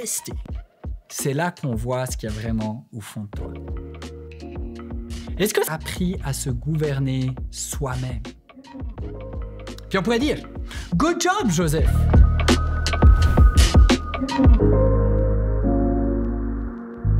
tester. C'est là qu'on voit ce qu'il y a vraiment au fond de toi. Est-ce que tu as appris à se gouverner soi-même? Puis on pourrait dire, good job, Joseph!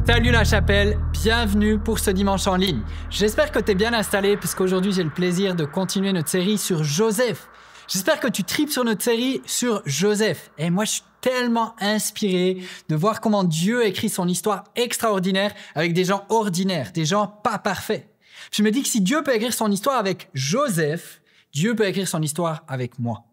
Salut la chapelle, bienvenue pour ce dimanche en ligne. J'espère que tu es bien installé puisqu'aujourd'hui j'ai le plaisir de continuer notre série sur Joseph. J'espère que tu tripes sur notre série sur Joseph. Et moi, je suis tellement inspiré de voir comment Dieu écrit son histoire extraordinaire avec des gens ordinaires, des gens pas parfaits. Je me dis que si Dieu peut écrire son histoire avec Joseph, Dieu peut écrire son histoire avec moi.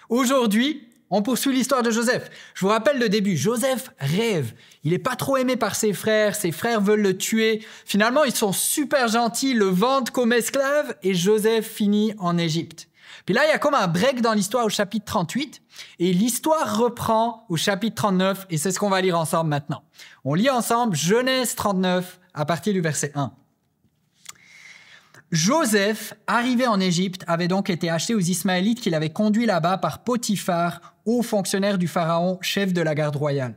Aujourd'hui, on poursuit l'histoire de Joseph. Je vous rappelle le début. Joseph rêve. Il n'est pas trop aimé par ses frères veulent le tuer. Finalement, ils sont super gentils, le vendent comme esclave et Joseph finit en Égypte. Puis là, il y a comme un break dans l'histoire au chapitre 38 et l'histoire reprend au chapitre 39 et c'est ce qu'on va lire ensemble maintenant. On lit ensemble Genèse 39 à partir du verset 1. Joseph, arrivé en Égypte, avait donc été acheté aux Ismaélites qu'il avait conduits là-bas par Potiphar, haut fonctionnaire du Pharaon, chef de la garde royale.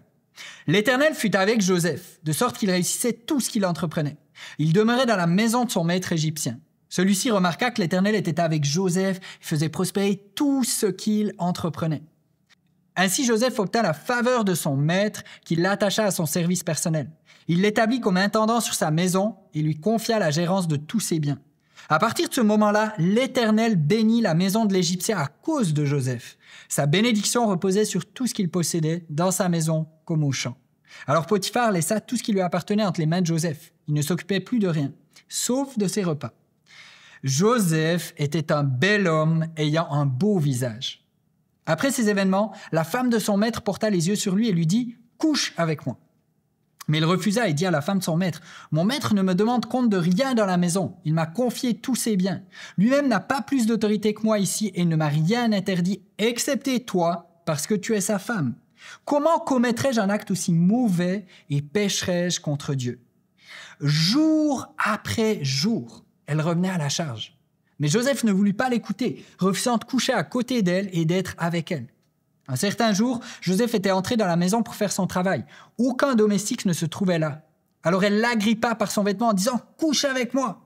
L'Éternel fut avec Joseph, de sorte qu'il réussissait tout ce qu'il entreprenait. Il demeurait dans la maison de son maître égyptien. Celui-ci remarqua que l'Éternel était avec Joseph et faisait prospérer tout ce qu'il entreprenait. Ainsi, Joseph obtint la faveur de son maître qui l'attacha à son service personnel. Il l'établit comme intendant sur sa maison et lui confia la gérance de tous ses biens. À partir de ce moment-là, l'Éternel bénit la maison de l'Égyptien à cause de Joseph. Sa bénédiction reposait sur tout ce qu'il possédait, dans sa maison comme au champ. Alors Potiphar laissa tout ce qui lui appartenait entre les mains de Joseph. Il ne s'occupait plus de rien, sauf de ses repas. Joseph était un bel homme ayant un beau visage. Après ces événements, la femme de son maître porta les yeux sur lui et lui dit « Couche avec moi ». Mais il refusa et dit à la femme de son maître « Mon maître ne me demande compte de rien dans la maison. Il m'a confié tous ses biens. Lui-même n'a pas plus d'autorité que moi ici et ne m'a rien interdit, excepté toi, parce que tu es sa femme. Comment commettrais-je un acte aussi mauvais et pécherais-je contre Dieu ?» Jour après jour, elle revenait à la charge. Mais Joseph ne voulut pas l'écouter, refusant de coucher à côté d'elle et d'être avec elle. Un certain jour, Joseph était entré dans la maison pour faire son travail. Aucun domestique ne se trouvait là. Alors elle l'agrippa par son vêtement en disant « Couche avec moi !»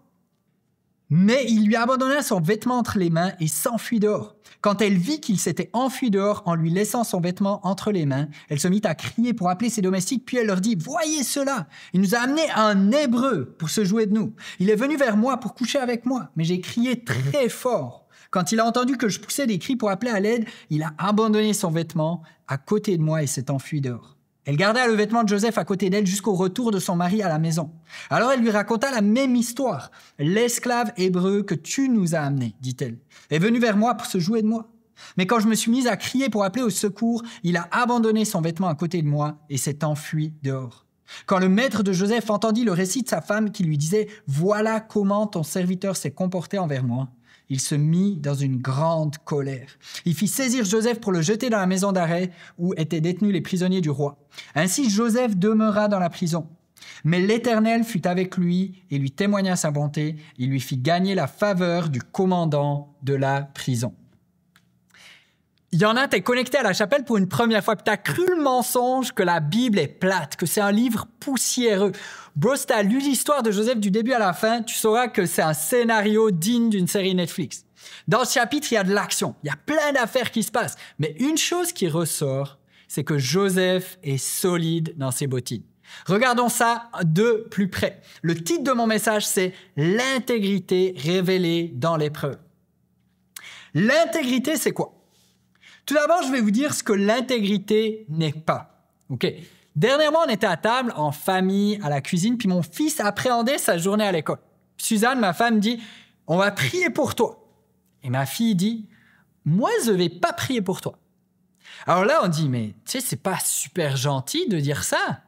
Mais il lui abandonna son vêtement entre les mains et s'enfuit dehors. Quand elle vit qu'il s'était enfui dehors en lui laissant son vêtement entre les mains, elle se mit à crier pour appeler ses domestiques, puis elle leur dit « Voyez cela! Il nous a amené un Hébreu pour se jouer de nous. Il est venu vers moi pour coucher avec moi, mais j'ai crié très fort. Quand il a entendu que je poussais des cris pour appeler à l'aide, il a abandonné son vêtement à côté de moi et s'est enfui dehors. » Elle garda le vêtement de Joseph à côté d'elle jusqu'au retour de son mari à la maison. Alors elle lui raconta la même histoire. « L'esclave hébreu que tu nous as amené, dit-elle, est venu vers moi pour se jouer de moi. Mais quand je me suis mise à crier pour appeler au secours, il a abandonné son vêtement à côté de moi et s'est enfui dehors. » Quand le maître de Joseph entendit le récit de sa femme qui lui disait « Voilà comment ton serviteur s'est comporté envers moi », il se mit dans une grande colère. Il fit saisir Joseph pour le jeter dans la maison d'arrêt où étaient détenus les prisonniers du roi. Ainsi Joseph demeura dans la prison. Mais l'Éternel fut avec lui et lui témoigna sa bonté. Il lui fit gagner la faveur du commandant de la prison. Il y en a, t'es connecté à la chapelle pour une première fois, puis t'as cru le mensonge que la Bible est plate, que c'est un livre poussiéreux. Bro, si t'as lu l'histoire de Joseph du début à la fin, tu sauras que c'est un scénario digne d'une série Netflix. Dans ce chapitre, il y a de l'action, il y a plein d'affaires qui se passent. Mais une chose qui ressort, c'est que Joseph est solide dans ses bottines. Regardons ça de plus près. Le titre de mon message, c'est « L'intégrité révélée dans l'épreuve ». L'intégrité, c'est quoi? Tout d'abord, je vais vous dire ce que l'intégrité n'est pas. OK. Dernièrement, on était à table, en famille, à la cuisine, puis mon fils appréhendait sa journée à l'école. Suzanne, ma femme, dit « On va prier pour toi ». Et ma fille dit « Moi, je ne vais pas prier pour toi ». Alors là, on dit « Mais tu sais, c'est pas super gentil de dire ça ».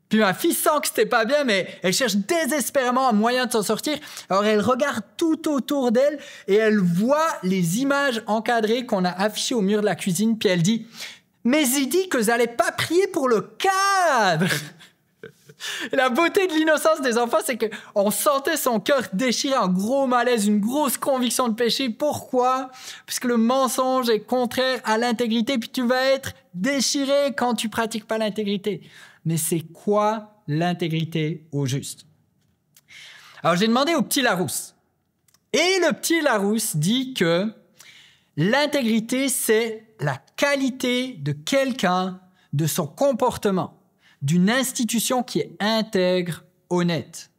Puis ma fille sent que c'était pas bien, mais elle cherche désespérément un moyen de s'en sortir. Alors elle regarde tout autour d'elle et elle voit les images encadrées qu'on a affichées au mur de la cuisine. Puis elle dit « Mais il dit que vous n'allez pas prier pour le cadre !» Et la beauté de l'innocence des enfants, c'est qu'on sentait son cœur déchiré, un gros malaise, une grosse conviction de péché. Pourquoi? Parce que le mensonge est contraire à l'intégrité, puis tu vas être déchiré quand tu pratiques pas l'intégrité. Mais c'est quoi l'intégrité au juste? Alors, j'ai demandé au petit Larousse. Et le petit Larousse dit que l'intégrité, c'est la qualité de quelqu'un, de son comportement, d'une institution qui est intègre, honnête.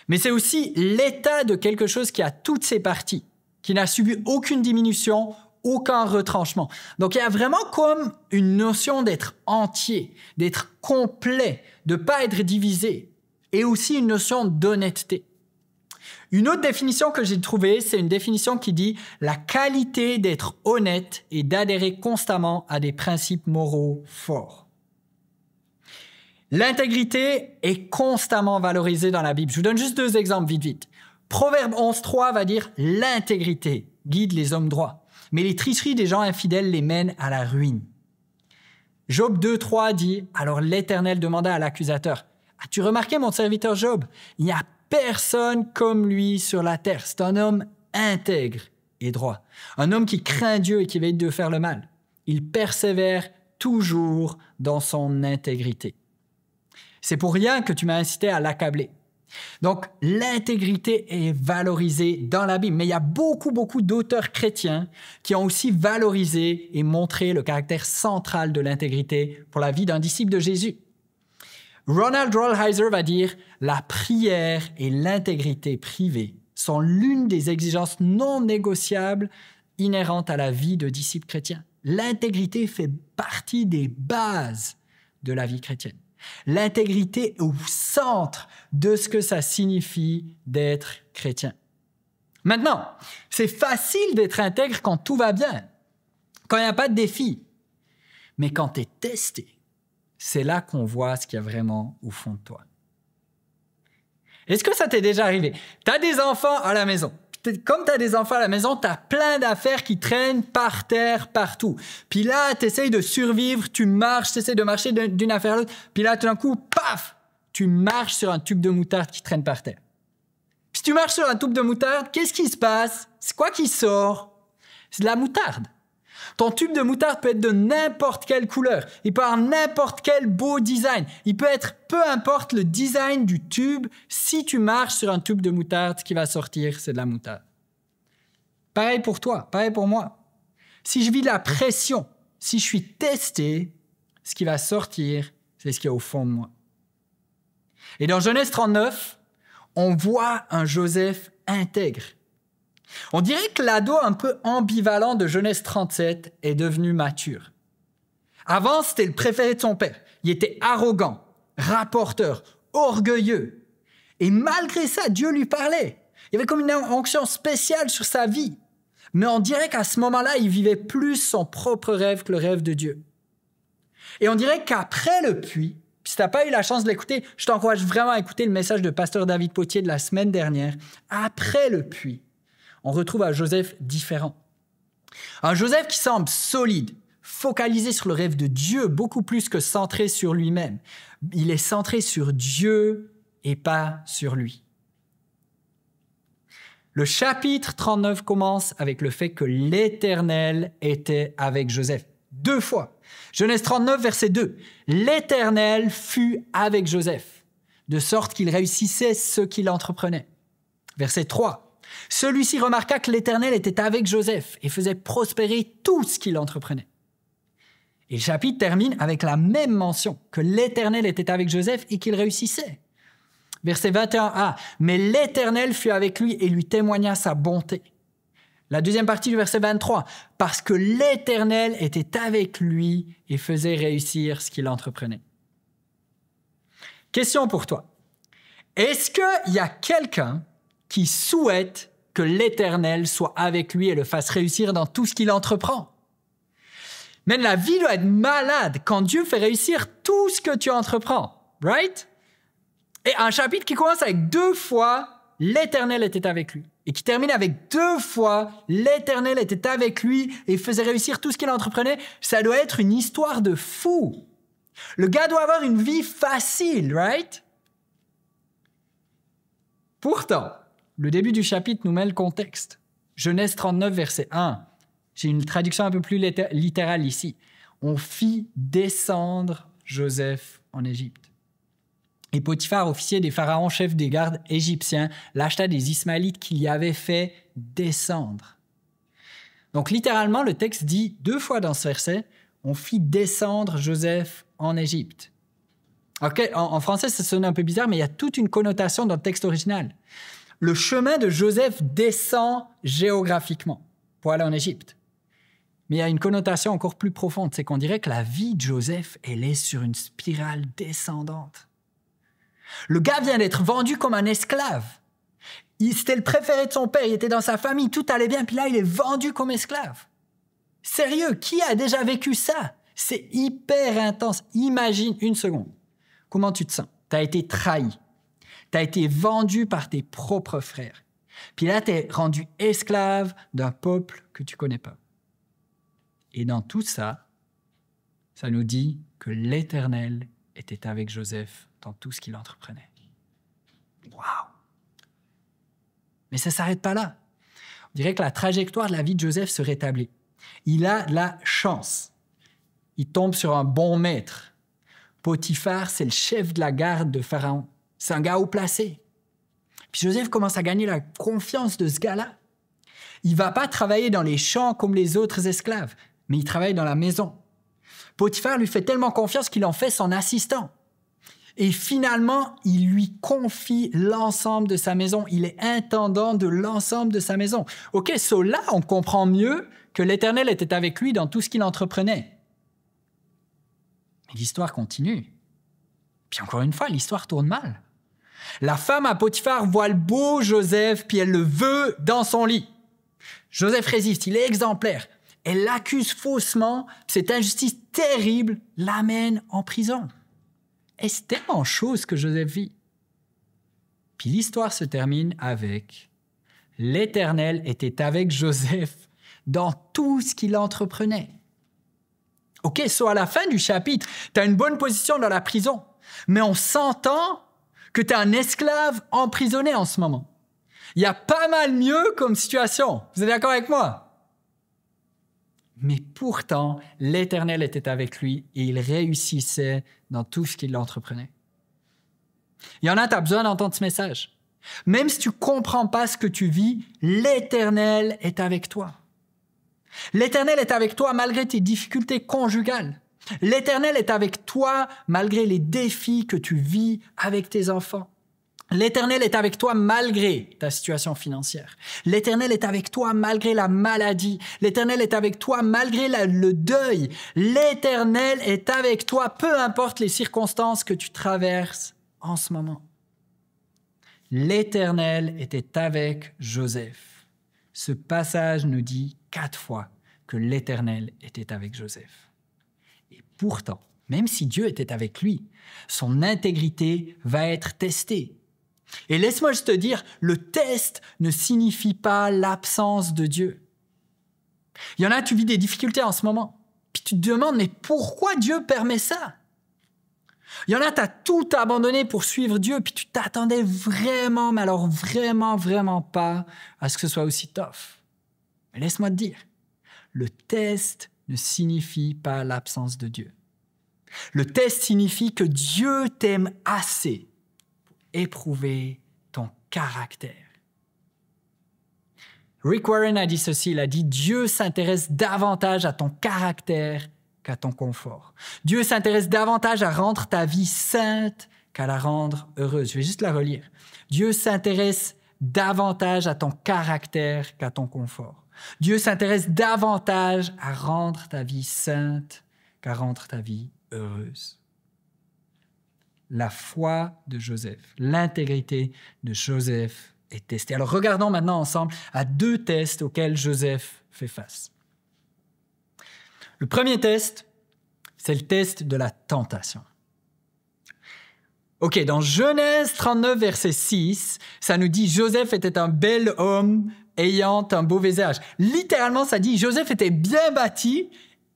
Mais c'est aussi l'état de quelque chose qui a toutes ses parties, qui n'a subi aucune diminution, aucun retranchement. Donc, il y a vraiment comme une notion d'être entier, d'être complet, de ne pas être divisé, et aussi une notion d'honnêteté. Une autre définition que j'ai trouvée, c'est une définition qui dit la qualité d'être honnête et d'adhérer constamment à des principes moraux forts. L'intégrité est constamment valorisée dans la Bible. Je vous donne juste 2 exemples vite. Proverbe 11.3 va dire « L'intégrité guide les hommes droits, mais les tricheries des gens infidèles les mènent à la ruine. » Job 2.3 dit « Alors l'Éternel demanda à l'accusateur « As-tu remarqué mon serviteur Job? Il n'y a personne comme lui sur la terre. C'est un homme intègre et droit. Un homme qui craint Dieu et qui évite de faire le mal. Il persévère toujours dans son intégrité. » C'est pour rien que tu m'as incité à l'accabler. Donc, l'intégrité est valorisée dans la Bible. Mais il y a beaucoup d'auteurs chrétiens qui ont aussi valorisé et montré le caractère central de l'intégrité pour la vie d'un disciple de Jésus. Ronald Rolheiser va dire « La prière et l'intégrité privée sont l'une des exigences non négociables inhérentes à la vie de disciple chrétien. L'intégrité fait partie des bases de la vie chrétienne. L'intégrité est au centre de ce que ça signifie d'être chrétien. Maintenant, c'est facile d'être intègre quand tout va bien, quand il n'y a pas de défi. Mais quand tu es testé, c'est là qu'on voit ce qu'il y a vraiment au fond de toi. Est-ce que ça t'est déjà arrivé? Tu as des enfants à la maison. Comme tu as des enfants à la maison, tu as plein d'affaires qui traînent par terre, partout. Puis là, tu essayes de survivre, tu marches, tu essaies de marcher d'une affaire à l'autre. Puis là, tout d'un coup, paf, tu marches sur un tube de moutarde qui traîne par terre. Puis si tu marches sur un tube de moutarde, qu'est-ce qui se passe? C'est quoi qui sort? C'est de la moutarde. Ton tube de moutarde peut être de n'importe quelle couleur. Il peut avoir n'importe quel beau design. Il peut être peu importe le design du tube. Si tu marches sur un tube de moutarde, ce qui va sortir, c'est de la moutarde. Pareil pour toi, pareil pour moi. Si je vis de la pression, si je suis testé, ce qui va sortir, c'est ce qui est au fond de moi. Et dans Genèse 39, on voit un Joseph intègre. On dirait que l'ado un peu ambivalent de Genèse 37 est devenu mature. Avant, c'était le préféré de son père. Il était arrogant, rapporteur, orgueilleux. Et malgré ça, Dieu lui parlait. Il y avait comme une onction spéciale sur sa vie. Mais on dirait qu'à ce moment-là, il vivait plus son propre rêve que le rêve de Dieu. Et on dirait qu'après le puits, puis si tu n'as pas eu la chance de l'écouter, je t'encourage vraiment à écouter le message de pasteur David Potier de la semaine dernière. Après le puits, on retrouve un Joseph différent. Un Joseph qui semble solide, focalisé sur le rêve de Dieu, beaucoup plus que centré sur lui-même. Il est centré sur Dieu et pas sur lui. Le chapitre 39 commence avec le fait que l'Éternel était avec Joseph. 2 fois. Genèse 39, verset 2. L'Éternel fut avec Joseph, de sorte qu'il réussissait ce qu'il entreprenait. Verset 3. Celui-ci remarqua que l'Éternel était avec Joseph et faisait prospérer tout ce qu'il entreprenait. Et le chapitre termine avec la même mention, que l'Éternel était avec Joseph et qu'il réussissait. Verset 21a, « Mais l'Éternel fut avec lui et lui témoigna sa bonté. » La deuxième partie du verset 23, « Parce que l'Éternel était avec lui et faisait réussir ce qu'il entreprenait. » Question pour toi. Est-ce qu'il y a quelqu'un qui souhaite que l'Éternel soit avec lui et le fasse réussir dans tout ce qu'il entreprend? Même la vie doit être malade quand Dieu fait réussir tout ce que tu entreprends, right? Et un chapitre qui commence avec 2 fois « l'Éternel était avec lui » et qui termine avec 2 fois « l'Éternel était avec lui et faisait réussir tout ce qu'il entreprenait », ça doit être une histoire de fou. Le gars doit avoir une vie facile, right? Pourtant, le début du chapitre nous met le contexte. Genèse 39, verset 1. J'ai une traduction un peu plus littérale ici. On fit descendre Joseph en Égypte. Et Potiphar, officier des pharaons, chef des gardes égyptiens, l'acheta des Ismaélites qu'il y avait fait descendre. Donc littéralement, le texte dit 2 fois dans ce verset, on fit descendre Joseph en Égypte. Okay, en français, ça sonne un peu bizarre, mais il y a toute une connotation dans le texte original. Le chemin de Joseph descend géographiquement pour aller en Égypte. Mais il y a une connotation encore plus profonde, c'est qu'on dirait que la vie de Joseph, elle est sur une spirale descendante. Le gars vient d'être vendu comme un esclave. C'était le préféré de son père, il était dans sa famille, tout allait bien, puis là, il est vendu comme esclave. Sérieux, qui a déjà vécu ça? C'est hyper intense. Imagine une seconde. Comment tu te sens? Tu as été trahi. Tu as été vendu par tes propres frères. Puis là, tu es rendu esclave d'un peuple que tu ne connais pas. Et dans tout ça, ça nous dit que l'Éternel était avec Joseph dans tout ce qu'il entreprenait. Waouh! Mais ça ne s'arrête pas là. On dirait que la trajectoire de la vie de Joseph se rétablit. Il a de la chance. Il tombe sur un bon maître. Potiphar, c'est le chef de la garde de Pharaon. C'est un gars haut placé. Puis Joseph commence à gagner la confiance de ce gars-là. Il ne va pas travailler dans les champs comme les autres esclaves, mais il travaille dans la maison. Potiphar lui fait tellement confiance qu'il en fait son assistant. Et finalement, il lui confie l'ensemble de sa maison. Il est intendant de l'ensemble de sa maison. OK, là, on comprend mieux que l'Éternel était avec lui dans tout ce qu'il entreprenait. Mais l'histoire continue. Puis encore une fois, l'histoire tourne mal. La femme à Potiphar voit le beau Joseph, puis elle le veut dans son lit. Joseph résiste, il est exemplaire. Elle l'accuse faussement, cette injustice terrible l'amène en prison. Et c'est tellement chaud ce que Joseph vit. Puis l'histoire se termine avec « L'Éternel était avec Joseph dans tout ce qu'il entreprenait. » OK, à la fin du chapitre, tu as une bonne position dans la prison, mais on s'entend que tu es un esclave emprisonné en ce moment. Il y a pas mal mieux comme situation. Vous êtes d'accord avec moi? Mais pourtant, l'Éternel était avec lui et il réussissait dans tout ce qu'il entreprenait. Il y en a, tu as besoin d'entendre ce message. Même si tu ne comprends pas ce que tu vis, l'Éternel est avec toi. L'Éternel est avec toi malgré tes difficultés conjugales. L'Éternel est avec toi malgré les défis que tu vis avec tes enfants. L'Éternel est avec toi malgré ta situation financière. L'Éternel est avec toi malgré la maladie. L'Éternel est avec toi malgré le deuil. L'Éternel est avec toi, peu importe les circonstances que tu traverses en ce moment. L'Éternel était avec Joseph. Ce passage nous dit 4 fois que l'Éternel était avec Joseph. Et pourtant, même si Dieu était avec lui, son intégrité va être testée. Et laisse-moi juste te dire, le test ne signifie pas l'absence de Dieu. Il y en a, tu vis des difficultés en ce moment, puis tu te demandes, mais pourquoi Dieu permet ça? Il y en a, tu as tout abandonné pour suivre Dieu, puis tu t'attendais vraiment, mais alors vraiment, vraiment pas à ce que ce soit aussi tough. Mais laisse-moi te dire, le test ne signifie pas l'absence de Dieu. Le test signifie que Dieu t'aime assez éprouver ton caractère. Rick Warren a dit ceci, il a dit « Dieu s'intéresse davantage à ton caractère qu'à ton confort. Dieu s'intéresse davantage à rendre ta vie sainte qu'à la rendre heureuse. » Je vais juste la relire. « Dieu s'intéresse davantage à ton caractère qu'à ton confort. Dieu s'intéresse davantage à rendre ta vie sainte qu'à rendre ta vie heureuse. » La foi de Joseph, l'intégrité de Joseph est testée. Alors regardons maintenant ensemble à 2 tests auxquels Joseph fait face. Le premier test, c'est le test de la tentation. OK, dans Genèse 39, verset 6, ça nous dit « Joseph était un bel homme ayant un beau visage ». Littéralement, ça dit « Joseph était bien bâti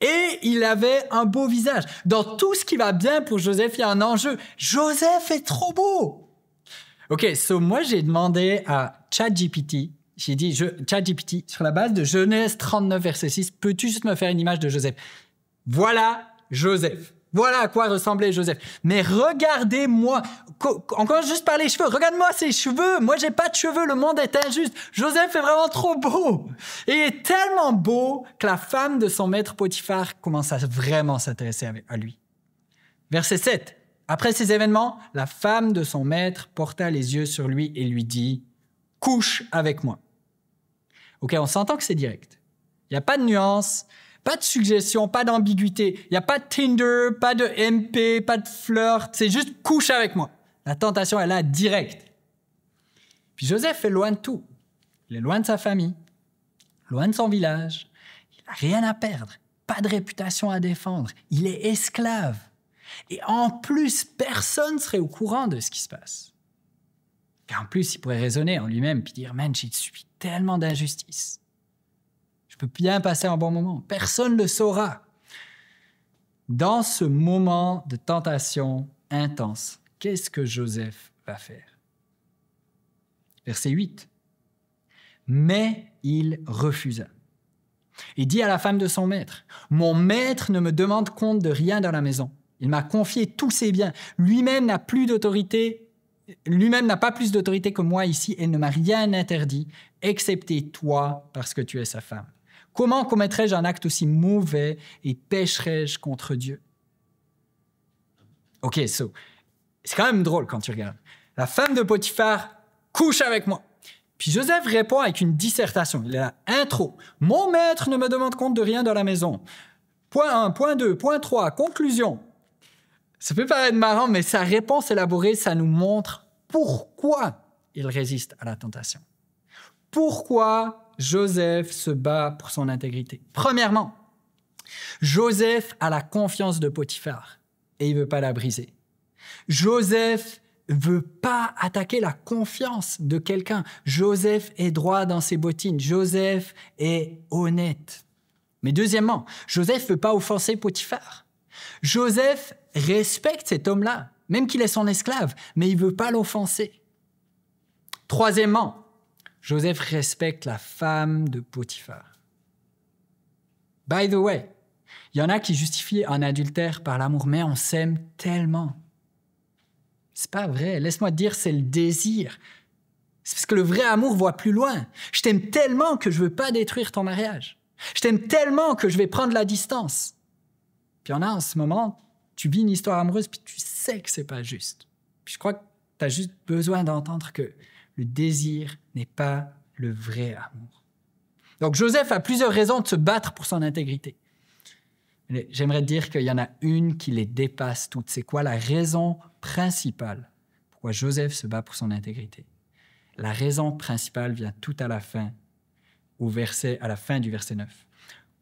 Et il avait un beau visage. Dans tout ce qui va bien pour Joseph, il y a un enjeu. Joseph est trop beau. OK, moi, j'ai demandé à ChatGPT, j'ai dit, ChatGPT, sur la base de Genèse 39, verset 6, peux-tu juste me faire une image de Joseph? Voilà Joseph. Voilà à quoi ressemblait Joseph. Mais regardez-moi, encore juste par les cheveux, regarde-moi ses cheveux. Moi, j'ai pas de cheveux, le monde est injuste. Joseph est vraiment trop beau. Et il est tellement beau que la femme de son maître Potiphar commence à vraiment s'intéresser à lui. Verset 7. Après ces événements, la femme de son maître porta les yeux sur lui et lui dit « Couche avec moi ». OK, on s'entend que c'est direct. Il n'y a pas de nuance. Pas de suggestion, pas d'ambiguïté. Il n'y a pas de Tinder, pas de MP, pas de flirt. C'est juste « couche avec moi ». La tentation est là, directe. Puis Joseph est loin de tout. Il est loin de sa famille, loin de son village. Il n'a rien à perdre, pas de réputation à défendre. Il est esclave. Et en plus, personne ne serait au courant de ce qui se passe. Et en plus, il pourrait raisonner en lui-même puis dire « Man, j'ai subi tellement d'injustice. Je peux bien passer un bon moment. Personne ne le saura. » Dans ce moment de tentation intense, qu'est-ce que Joseph va faire? Verset 8. Mais il refusa. Il dit à la femme de son maître, « Mon maître ne me demande compte de rien dans la maison. Il m'a confié tous ses biens. Lui-même n'a pas plus d'autorité que moi ici et ne m'a rien interdit, excepté toi, parce que tu es sa femme. Comment commettrais-je un acte aussi mauvais et pécherais-je contre Dieu? » OK, c'est quand même drôle quand tu regardes. La femme de Potiphar couche avec moi. Puis Joseph répond avec une dissertation. Il est là, intro. Mon maître ne me demande compte de rien dans la maison. Point 1, point 2, point 3, conclusion. Ça peut paraître marrant, mais sa réponse élaborée, ça nous montre pourquoi il résiste à la tentation. Pourquoi Joseph se bat pour son intégrité? Premièrement, Joseph a la confiance de Potiphar et il ne veut pas la briser. Joseph ne veut pas attaquer la confiance de quelqu'un. Joseph est droit dans ses bottines. Joseph est honnête. Mais deuxièmement, Joseph ne veut pas offenser Potiphar. Joseph respecte cet homme-là, même qu'il est son esclave, mais il ne veut pas l'offenser. Troisièmement, Joseph respecte la femme de Potiphar. By the way, il y en a qui justifient un adultère par l'amour, mais on s'aime tellement. C'est pas vrai. Laisse-moi te dire, c'est le désir. C'est parce que le vrai amour voit plus loin. Je t'aime tellement que je veux pas détruire ton mariage. Je t'aime tellement que je vais prendre la distance. Puis il y en a en ce moment, tu vis une histoire amoureuse, puis tu sais que c'est pas juste. Puis je crois que tu as juste besoin d'entendre que le désir n'est pas le vrai amour. Donc Joseph a plusieurs raisons de se battre pour son intégrité. Mais j'aimerais te dire qu'il y en a une qui les dépasse toutes. C'est quoi la raison principale pourquoi Joseph se bat pour son intégrité? La raison principale vient tout à la fin, à la fin du verset 9.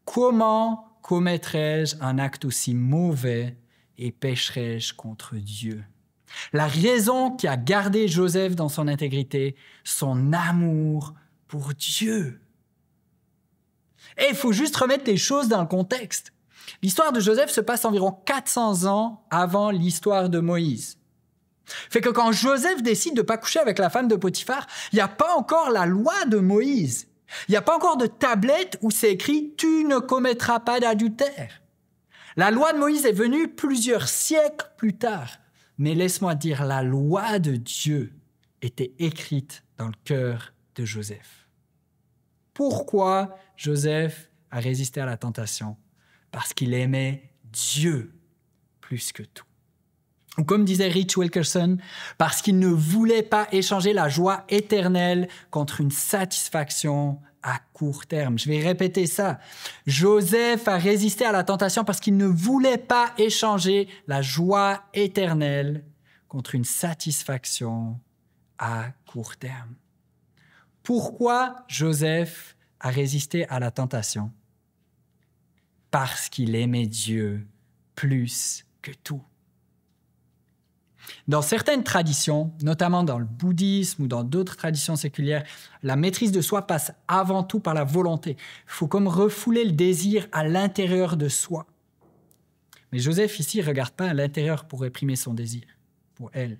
Comment commettrais-je un acte aussi mauvais et pécherais-je contre Dieu? La raison qui a gardé Joseph dans son intégrité, son amour pour Dieu. Et il faut juste remettre les choses dans le contexte. L'histoire de Joseph se passe environ 400 ans avant l'histoire de Moïse. Fait que quand Joseph décide de ne pas coucher avec la femme de Potiphar, il n'y a pas encore la loi de Moïse. Il n'y a pas encore de tablette où c'est écrit « Tu ne commettras pas d'adultère ». La loi de Moïse est venue plusieurs siècles plus tard. Mais laisse-moi dire, la loi de Dieu était écrite dans le cœur de Joseph. Pourquoi Joseph a résisté à la tentation? Parce qu'il aimait Dieu plus que tout. Ou comme disait Rich Wilkerson, parce qu'il ne voulait pas échanger la joie éternelle contre une satisfaction à court terme. Je vais répéter ça. Joseph a résisté à la tentation parce qu'il ne voulait pas échanger la joie éternelle contre une satisfaction à court terme. Pourquoi Joseph a résisté à la tentation? Parce qu'il aimait Dieu plus que tout. Dans certaines traditions, notamment dans le bouddhisme ou dans d'autres traditions séculières, la maîtrise de soi passe avant tout par la volonté. Il faut comme refouler le désir à l'intérieur de soi. Mais Joseph ici ne regarde pas à l'intérieur pour réprimer son désir, pour elle,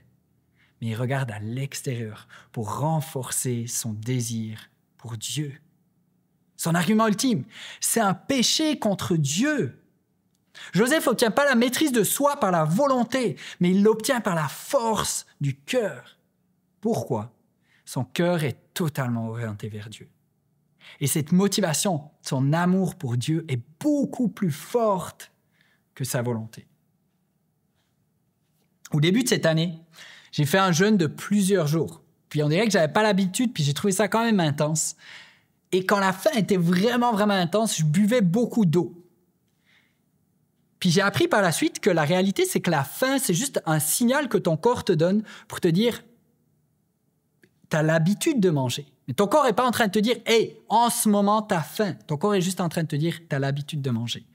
mais il regarde à l'extérieur pour renforcer son désir pour Dieu. Son argument ultime, c'est un péché contre Dieu. Joseph n'obtient pas la maîtrise de soi par la volonté, mais il l'obtient par la force du cœur. Pourquoi? Son cœur est totalement orienté vers Dieu. Et cette motivation, son amour pour Dieu est beaucoup plus forte que sa volonté. Au début de cette année, j'ai fait un jeûne de plusieurs jours. Puis on dirait que je n'avais pas l'habitude, puis j'ai trouvé ça quand même intense. Et quand la faim était vraiment, vraiment intense, je buvais beaucoup d'eau. Puis j'ai appris par la suite que la réalité, c'est que la faim, c'est juste un signal que ton corps te donne pour te dire « tu as l'habitude de manger ». Mais ton corps n'est pas en train de te dire « hey, en ce moment, tu as faim ». Ton corps est juste en train de te dire « tu as l'habitude de manger ».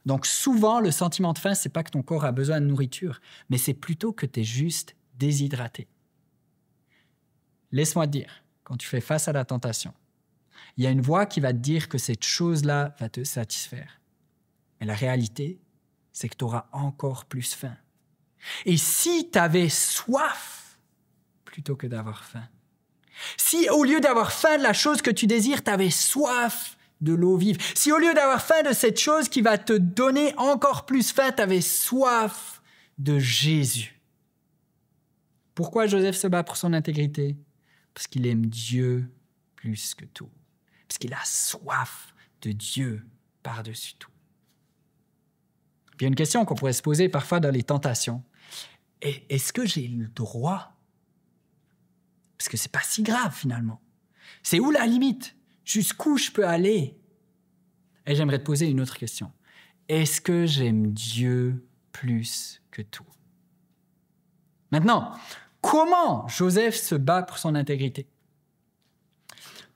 Donc souvent, le sentiment de faim, ce n'est pas que ton corps a besoin de nourriture, mais c'est plutôt que tu es juste déshydraté. Laisse-moi te dire, quand tu fais face à la tentation, il y a une voix qui va te dire que cette chose-là va te satisfaire. Mais la réalité, c'est que tu auras encore plus faim. Et si tu avais soif plutôt que d'avoir faim, si au lieu d'avoir faim de la chose que tu désires, tu avais soif de l'eau vive, si au lieu d'avoir faim de cette chose qui va te donner encore plus faim, tu avais soif de Jésus. Pourquoi Joseph se bat pour son intégrité? Parce qu'il aime Dieu plus que tout. Parce qu'il a soif de Dieu par-dessus tout. Il y a une question qu'on pourrait se poser parfois dans les tentations. Est-ce que j'ai le droit? Parce que c'est pas si grave finalement. C'est où la limite? Jusqu'où je peux aller? Et j'aimerais te poser une autre question. Est-ce que j'aime Dieu plus que tout? Maintenant, comment Joseph se bat pour son intégrité?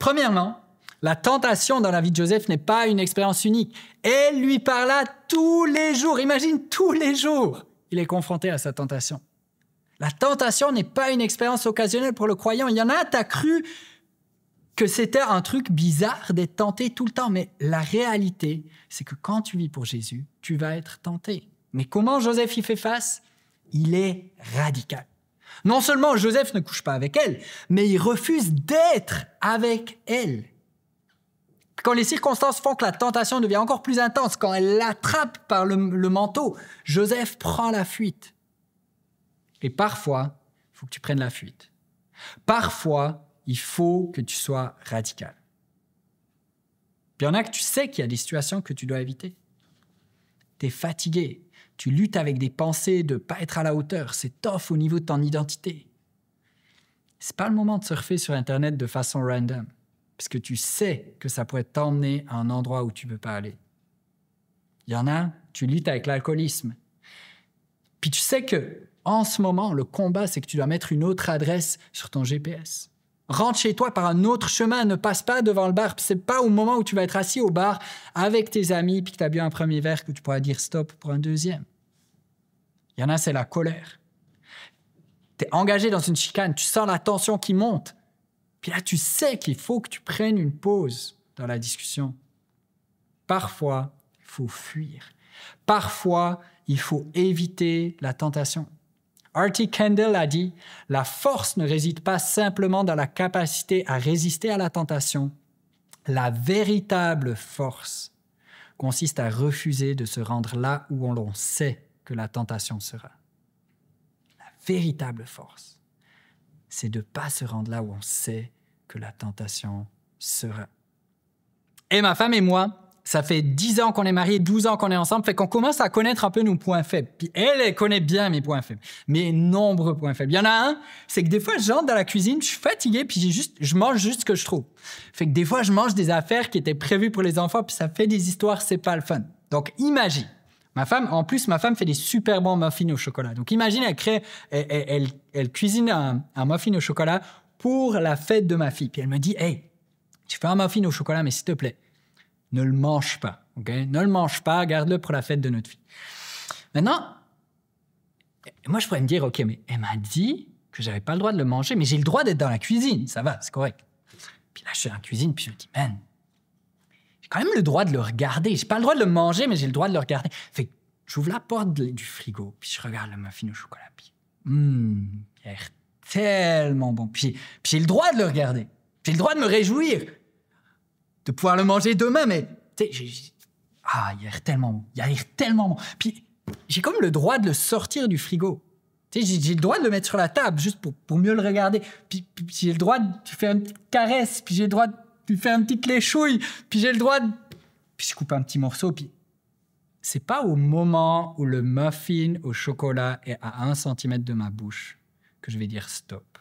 Premièrement, la tentation dans la vie de Joseph n'est pas une expérience unique. Elle lui parla tous les jours. Imagine, tous les jours, il est confronté à sa tentation. La tentation n'est pas une expérience occasionnelle pour le croyant. Il y en a, t'as cru que c'était un truc bizarre d'être tenté tout le temps. Mais la réalité, c'est que quand tu vis pour Jésus, tu vas être tenté. Mais comment Joseph y fait face? Il est radical. Non seulement Joseph ne couche pas avec elle, mais il refuse d'être avec elle. Quand les circonstances font que la tentation devient encore plus intense, quand elle l'attrape par le manteau, Joseph prend la fuite. Et parfois, il faut que tu prennes la fuite. Parfois, il faut que tu sois radical. Puis il y en a que tu sais qu'il y a des situations que tu dois éviter. Tu es fatigué, tu luttes avec des pensées de ne pas être à la hauteur, c'est tough au niveau de ton identité. Ce n'est pas le moment de surfer sur Internet de façon random. Parce que tu sais que ça pourrait t'emmener à un endroit où tu ne peux pas aller. Il y en a, tu luttes avec l'alcoolisme. Puis tu sais que en ce moment, le combat, c'est que tu dois mettre une autre adresse sur ton GPS. Rentre chez toi par un autre chemin, ne passe pas devant le bar. Puis c'est pas au moment où tu vas être assis au bar avec tes amis puis que tu as bu un premier verre que tu pourras dire stop pour un deuxième. Il y en a, c'est la colère. Tu es engagé dans une chicane, tu sens la tension qui monte. Puis là, tu sais qu'il faut que tu prennes une pause dans la discussion. Parfois, il faut fuir. Parfois, il faut éviter la tentation. R.T. Kendall a dit « La force ne réside pas simplement dans la capacité à résister à la tentation. La véritable force consiste à refuser de se rendre là où l'on sait que la tentation sera. » La véritable force, c'est de ne pas se rendre là où on sait que la tentation sera. Et ma femme et moi, ça fait 10 ans qu'on est mariés, 12 ans qu'on est ensemble, fait qu'on commence à connaître un peu nos points faibles. Puis elle connaît bien mes points faibles, mes nombreux points faibles. Il y en a un, c'est que des fois, j'entre dans la cuisine, je suis fatigué, puis je mange juste ce que je trouve. Fait que des fois, je mange des affaires qui étaient prévues pour les enfants, puis ça fait des histoires, c'est pas le fun. Donc imagine, ma femme fait des super bons muffins au chocolat. Donc imagine, elle cuisine un muffin au chocolat pour la fête de ma fille. Puis elle me dit, hey, tu fais un muffin au chocolat, mais s'il te plaît, ne le mange pas, ok? Ne le mange pas, garde-le pour la fête de notre fille. Maintenant, Et moi, je pourrais me dire, OK, mais elle m'a dit que j'avais pas le droit de le manger, mais j'ai le droit d'être dans la cuisine, ça va, c'est correct. Puis là, je suis dans la cuisine, puis je me dis, man, j'ai quand même le droit de le regarder. J'ai pas le droit de le manger, mais j'ai le droit de le regarder. Fait que j'ouvre la porte du frigo, puis je regarde le muffin au chocolat, puis il a l'air tellement bon. Puis j'ai le droit de le regarder. J'ai le droit de me réjouir de pouvoir le manger demain, mais tu sais, il a l'air tellement bon. Il a l'air tellement bon. Puis j'ai comme le droit de le sortir du frigo. Tu sais, j'ai le droit de le mettre sur la table juste pour mieux le regarder. Puis j'ai le droit de lui faire une petite caresse. Puis j'ai le droit de lui faire une petite léchouille. Puis j'ai le droit de... Puis je coupe un petit morceau. Puis c'est pas au moment où le muffin au chocolat est à 1 centimètre de ma bouche que je vais dire stop.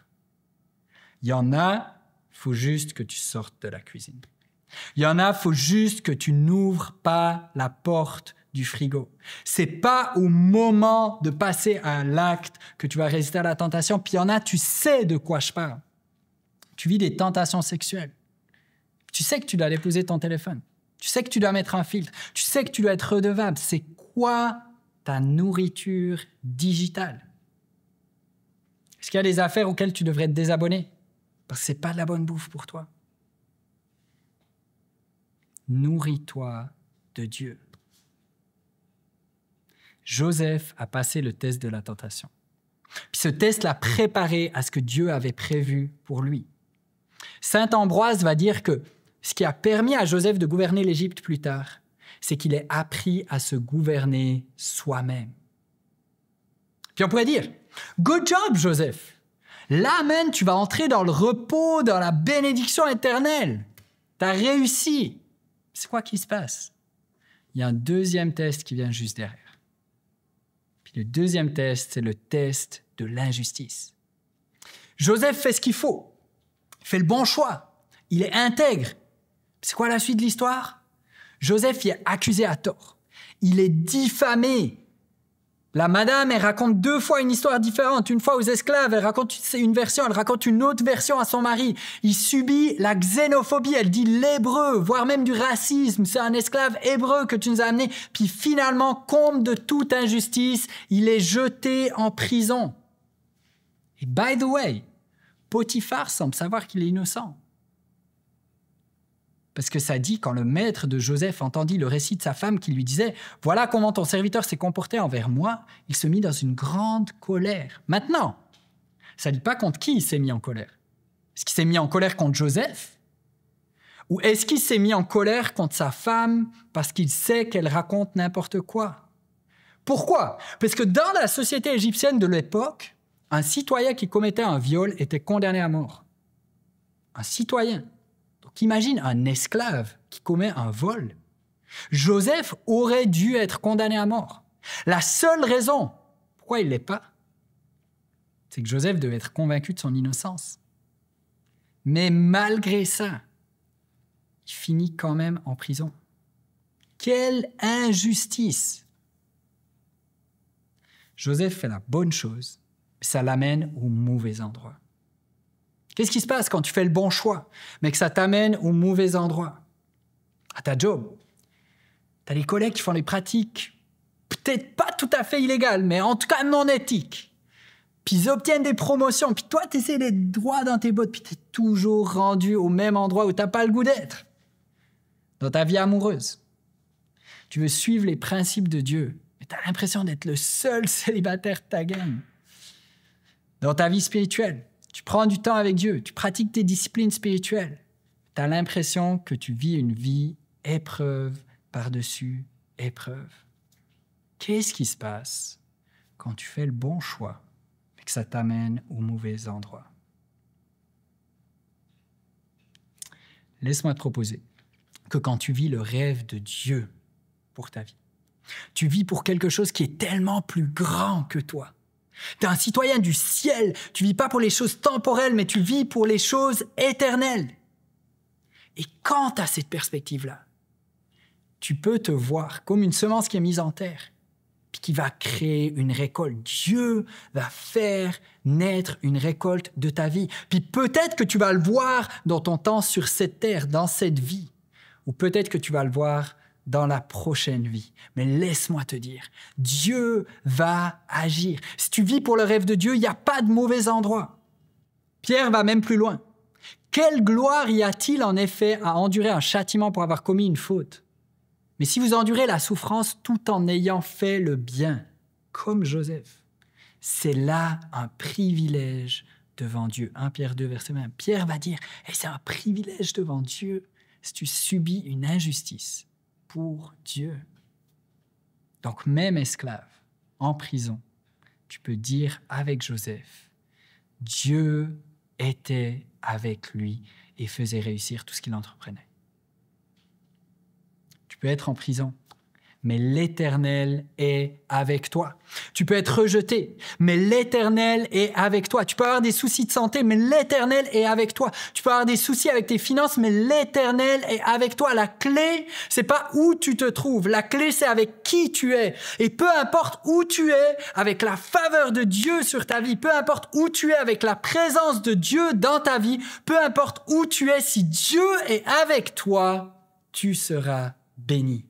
Il y en a, faut juste que tu sortes de la cuisine. Il y en a, faut juste que tu n'ouvres pas la porte du frigo. C'est pas au moment de passer à l'acte que tu vas résister à la tentation. Puis il y en a, tu sais de quoi je parle. Tu vis des tentations sexuelles. Tu sais que tu dois déposer ton téléphone. Tu sais que tu dois mettre un filtre. Tu sais que tu dois être redevable. C'est quoi ta nourriture digitale? Est-ce qu'il y a des affaires auxquelles tu devrais te désabonner? Parce que c'est pas de la bonne bouffe pour toi. Nourris-toi de Dieu. Joseph a passé le test de la tentation. Puis ce test l'a préparé à ce que Dieu avait prévu pour lui. Saint Ambroise va dire que ce qui a permis à Joseph de gouverner l'Égypte plus tard, c'est qu'il ait appris à se gouverner soi-même. Puis on pourrait dire, « Good job, Joseph! Là, man, tu vas entrer dans le repos, dans la bénédiction éternelle. T'as réussi. » C'est quoi qui se passe? Il y a un deuxième test qui vient juste derrière. Puis le deuxième test, c'est le test de l'injustice. Joseph fait ce qu'il faut. Il fait le bon choix. Il est intègre. C'est quoi la suite de l'histoire? Joseph y est accusé à tort. Il est diffamé. La madame, elle raconte 2 fois une histoire différente. Une fois aux esclaves, elle raconte une version, elle raconte une autre version à son mari. Il subit la xénophobie, elle dit l'hébreu, voire même du racisme. C'est un esclave hébreu que tu nous as amené. Puis finalement, comble de toute injustice, il est jeté en prison. Et by the way, Potiphar semble savoir qu'il est innocent. Parce que ça dit, quand le maître de Joseph entendit le récit de sa femme qui lui disait « Voilà comment ton serviteur s'est comporté envers moi », il se mit dans une grande colère. Maintenant, ça ne dit pas contre qui il s'est mis en colère. Est-ce qu'il s'est mis en colère contre Joseph? Ou est-ce qu'il s'est mis en colère contre sa femme parce qu'il sait qu'elle raconte n'importe quoi? Pourquoi? Parce que dans la société égyptienne de l'époque, un citoyen qui commettait un viol était condamné à mort. Un citoyen. Imagine un esclave qui commet un vol. Joseph aurait dû être condamné à mort. La seule raison pourquoi il ne l'est pas, c'est que Joseph devait être convaincu de son innocence. Mais malgré ça, il finit quand même en prison. Quelle injustice! Joseph fait la bonne chose, mais ça l'amène au mauvais endroit. Qu'est-ce qui se passe quand tu fais le bon choix, mais que ça t'amène au mauvais endroit? À ta job. Tu as des collègues qui font des pratiques peut-être pas tout à fait illégales, mais en tout cas non éthiques. Puis ils obtiennent des promotions, puis toi, tu essaies d'être droit dans tes bottes, puis tu es toujours rendu au même endroit où tu n'as pas le goût d'être. Dans ta vie amoureuse. Tu veux suivre les principes de Dieu, mais tu as l'impression d'être le seul célibataire de ta gang. Dans ta vie spirituelle. Tu prends du temps avec Dieu, tu pratiques tes disciplines spirituelles. Tu as l'impression que tu vis une vie épreuve par-dessus épreuve. Qu'est-ce qui se passe quand tu fais le bon choix et que ça t'amène au mauvais endroit? Laisse-moi te proposer que quand tu vis le rêve de Dieu pour ta vie, tu vis pour quelque chose qui est tellement plus grand que toi. Tu es un citoyen du ciel. Tu vis pas pour les choses temporelles, mais tu vis pour les choses éternelles. Et quand tu as cette perspective-là, tu peux te voir comme une semence qui est mise en terre, puis qui va créer une récolte. Dieu va faire naître une récolte de ta vie. Puis peut-être que tu vas le voir dans ton temps sur cette terre, dans cette vie. Ou peut-être que tu vas le voir dans la prochaine vie. Mais laisse-moi te dire, Dieu va agir. Si tu vis pour le rêve de Dieu, il n'y a pas de mauvais endroit. Pierre va même plus loin. Quelle gloire y a-t-il en effet à endurer un châtiment pour avoir commis une faute? Mais si vous endurez la souffrance tout en ayant fait le bien, comme Joseph, c'est là un privilège devant Dieu. 1 Pierre 2, verset 1. Pierre va dire, c'est un privilège devant Dieu si tu subis une injustice pour Dieu. Donc même esclave, en prison, tu peux dire avec Joseph, Dieu était avec lui et faisait réussir tout ce qu'il entreprenait. Tu peux être en prison, mais l'Éternel est avec toi. Tu peux être rejeté, mais l'Éternel est avec toi. Tu peux avoir des soucis de santé, mais l'Éternel est avec toi. Tu peux avoir des soucis avec tes finances, mais l'Éternel est avec toi. La clé, c'est pas où tu te trouves. La clé, c'est avec qui tu es. Et peu importe où tu es, avec la faveur de Dieu sur ta vie, peu importe où tu es, avec la présence de Dieu dans ta vie, peu importe où tu es, si Dieu est avec toi, tu seras béni.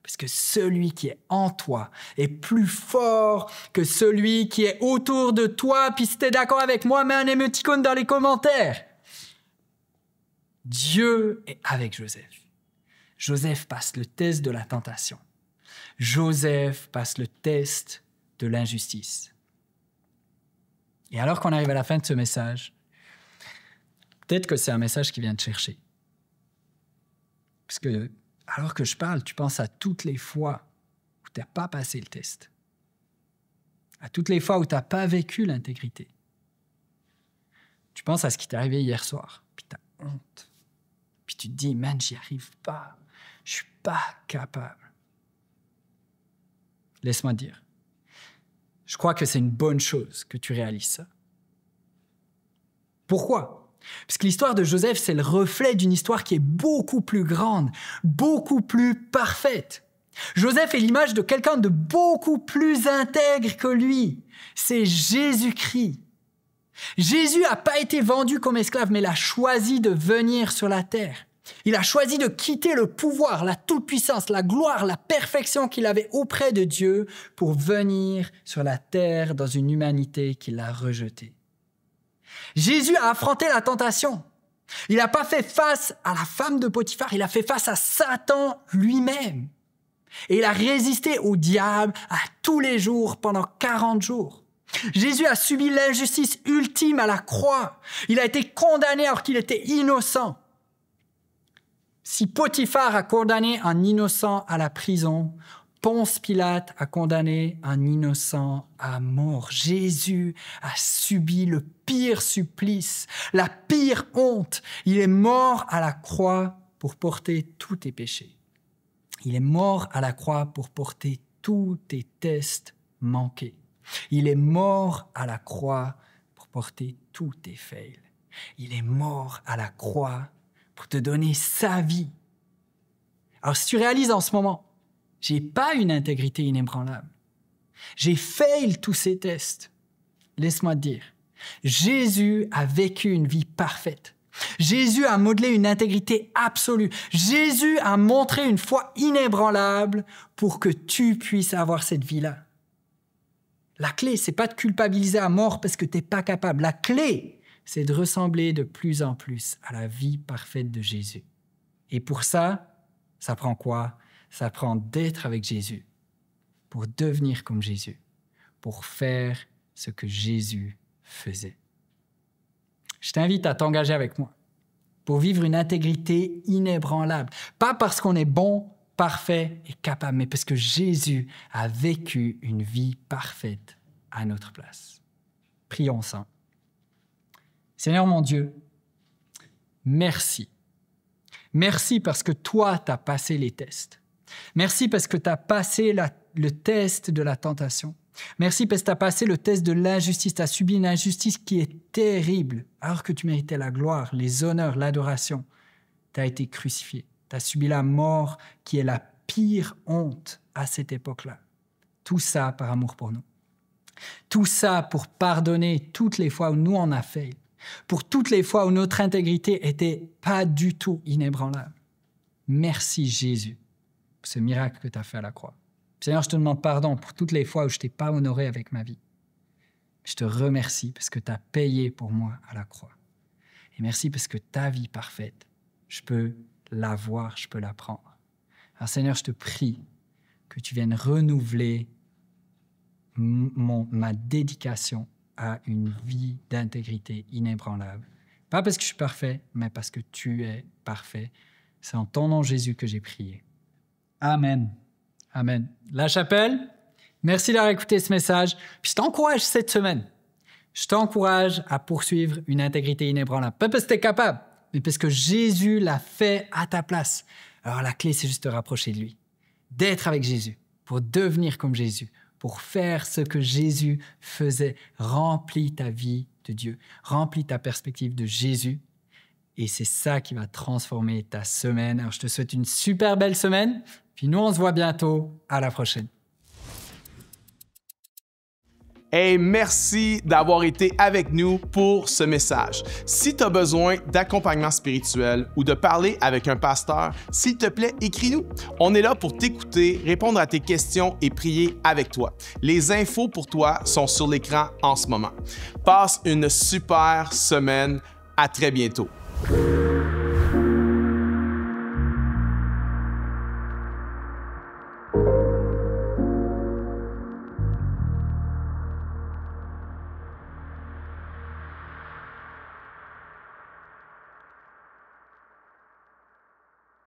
Parce que celui qui est en toi est plus fort que celui qui est autour de toi. Puis si tu es d'accord avec moi, mets un émoticône dans les commentaires. Dieu est avec Joseph. Joseph passe le test de la tentation. Joseph passe le test de l'injustice. Et alors qu'on arrive à la fin de ce message, peut-être que c'est un message qui vient te chercher. Parce que alors que je parle, tu penses à toutes les fois où tu n'as pas passé le test. À toutes les fois où tu n'as pas vécu l'intégrité. Tu penses à ce qui t'est arrivé hier soir, puis tu as honte. Puis tu te dis, man, j'y arrive pas. Je suis pas capable. Laisse-moi te dire. Je crois que c'est une bonne chose que tu réalises ça. Pourquoi ? Parce que l'histoire de Joseph, c'est le reflet d'une histoire qui est beaucoup plus grande, beaucoup plus parfaite. Joseph est l'image de quelqu'un de beaucoup plus intègre que lui. C'est Jésus-Christ. Jésus n'a pas été vendu comme esclave, mais il a choisi de venir sur la terre. Il a choisi de quitter le pouvoir, la toute-puissance, la gloire, la perfection qu'il avait auprès de Dieu pour venir sur la terre dans une humanité qui l'a rejeté. Jésus a affronté la tentation. Il n'a pas fait face à la femme de Potiphar, il a fait face à Satan lui-même. Et il a résisté au diable à tous les jours pendant 40 jours. Jésus a subi l'injustice ultime à la croix. Il a été condamné alors qu'il était innocent. Si Potiphar a condamné un innocent à la prison, Ponce Pilate a condamné un innocent à mort. Jésus a subi le pire supplice, la pire honte. Il est mort à la croix pour porter tous tes péchés. Il est mort à la croix pour porter tous tes tests manqués. Il est mort à la croix pour porter tous tes fails. Il est mort à la croix pour te donner sa vie. Alors si tu réalises en ce moment, j'ai pas une intégrité inébranlable. J'ai fail tous ces tests. Laisse-moi te dire, Jésus a vécu une vie parfaite. Jésus a modelé une intégrité absolue. Jésus a montré une foi inébranlable pour que tu puisses avoir cette vie-là. La clé, c'est pas de culpabiliser à mort parce que t'es pas capable. La clé, c'est de ressembler de plus en plus à la vie parfaite de Jésus. Et pour ça, ça prend quoi? Ça prend d'être avec Jésus, pour devenir comme Jésus, pour faire ce que Jésus faisait. Je t'invite à t'engager avec moi pour vivre une intégrité inébranlable. Pas parce qu'on est bon, parfait et capable, mais parce que Jésus a vécu une vie parfaite à notre place. Prions ensemble. Seigneur mon Dieu, merci. Merci parce que toi, tu as passé les tests. Merci parce que tu as passé le test de la tentation. Merci parce que tu as passé le test de l'injustice. Tu as subi une injustice qui est terrible. Alors que tu méritais la gloire, les honneurs, l'adoration, tu as été crucifié. Tu as subi la mort qui est la pire honte à cette époque-là. Tout ça par amour pour nous. Tout ça pour pardonner toutes les fois où nous on a fait. Pour toutes les fois où notre intégrité était pas du tout inébranlable. Merci Jésus. pour ce miracle que tu as fait à la croix. Seigneur, je te demande pardon pour toutes les fois où je ne t'ai pas honoré avec ma vie. Je te remercie parce que tu as payé pour moi à la croix. Et merci parce que ta vie parfaite, je peux la voir, je peux la prendre. Alors Seigneur, je te prie que tu viennes renouveler ma dédication à une vie d'intégrité inébranlable. Pas parce que je suis parfait, mais parce que tu es parfait. C'est en ton nom, Jésus, que j'ai prié. Amen. Amen. La chapelle, merci d'avoir écouté ce message. Puis je t'encourage cette semaine. Je t'encourage à poursuivre une intégrité inébranlable. Pas parce que tu es capable, mais parce que Jésus l'a fait à ta place. Alors la clé, c'est juste de te rapprocher de lui. D'être avec Jésus, pour devenir comme Jésus, pour faire ce que Jésus faisait. Remplis ta vie de Dieu. Remplis ta perspective de Jésus. Et c'est ça qui va transformer ta semaine. Alors, je te souhaite une super belle semaine. Puis nous, on se voit bientôt. À la prochaine. Hey, merci d'avoir été avec nous pour ce message. Si tu as besoin d'accompagnement spirituel ou de parler avec un pasteur, s'il te plaît, écris-nous. On est là pour t'écouter, répondre à tes questions et prier avec toi. Les infos pour toi sont sur l'écran en ce moment. Passe une super semaine. À très bientôt.